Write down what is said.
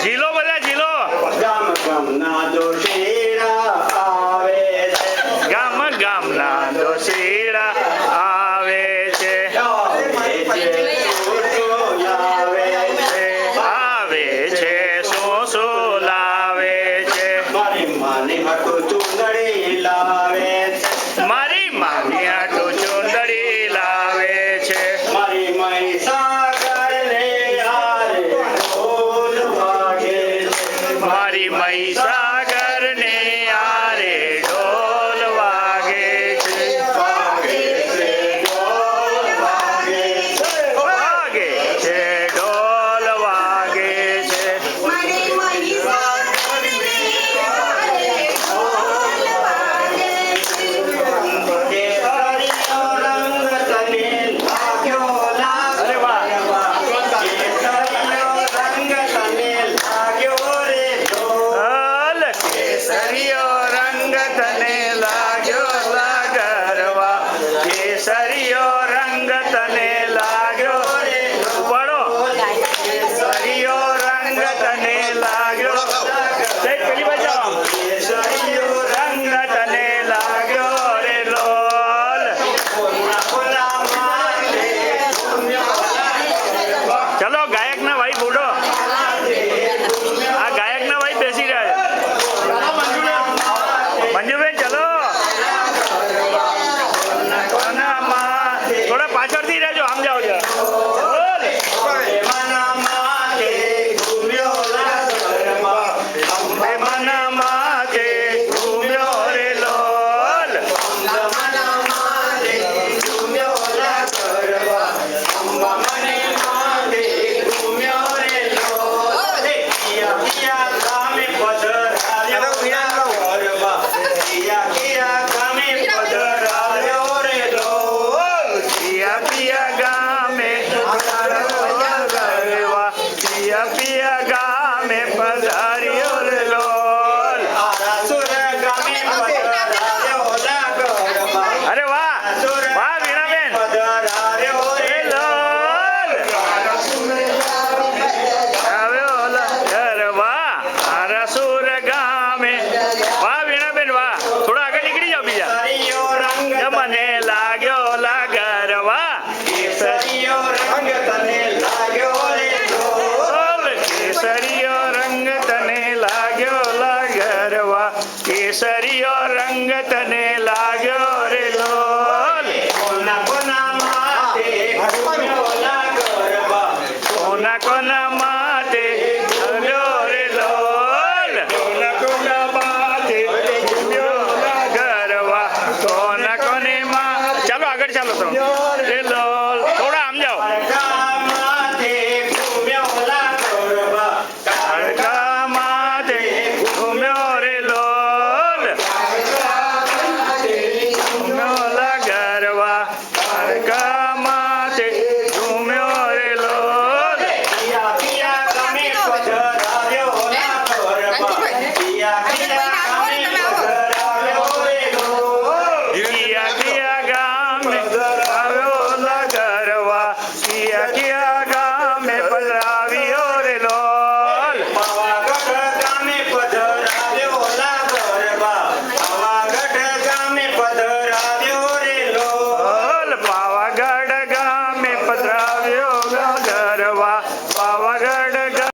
ઝીલો બધા ઝીલો. ગામ ગામના દોશીડા આવે છે. ગામ ગામના દોશીડા આવે છે. આવે છે શું શું લાવે છે. મારી માની હાટુ ચૂંદડી લાવે છે. મારી માની હાટુ ચૂંદડી લાવે છે. મારી મહીસાગર ને હારે ઢોલ વાગે છે. મારી મહીસાગર ને આરે ઢોલ વાગે છે. વાગે છે ઢોલ વાગે છે. વાગે છે ઢોલ વાગે છે. મારી મહીસાગર ને હારે ઢોલ વાગે છે. કેસરીનો રંગ તને લાગ્યો અરે વાહ. કેસરીનો રંગ તને લાગ્યો રે ઢોલ. કેસરીયો રંગ તને લાગ્યો લાગરવા. કેસરીયો રંગ તને લાગ્યો રે પડો. કેસરીયો રંગ તને લાગ્યો. જય પેલી બાજુ. કેસરીયો રંગ તને લાગ્યો રે લોલ. ચલો ગાયક ના ભાઈ બોલો. આ ગાયક ના ભાઈ બેસી રહ્યા છે. મંજુબેન ચલો. થોડા પાછળથી રહેજો આમ જાઓ જરા. બોલ. મના માથે ઘૂમ્યો લાગરમાં. એ મના માથે ઘૂમ્યો રે લોલ. મના માથે ઘૂમ્યો લાગરમાં. અંબા મને માથે ઘૂમ્યો રે લોલ. કિયા કિયા ગામે પધરાયો લાગરમાં. કિયા કિયા ગામે પધરાયો રે લોલ. પિયા પિયા ગામે પધારવા. પિયા પિયા ગામે પધાર્યો રે લોલ. આરાસુર ગામે પધરાયો લાગરમાં. અરે વાહ વાહ વીણાબેન. પધરાયો રે એ લોલ. આવ્યો લાગરવા. આરાસુર ગામે. વાહ વીણાબેન વાહ. થોડા આગળ નીકળી જાઓ બીજા. કેસરીયો રંગ મને લાગ્યો લાગરવા. કેસરીયો રંગ તને લાગ્યો રે ઢોલ. કેસરીયો રંગ તને લાગ્યો લાગરવા. કેસરીયો રંગ તને લાગ્યો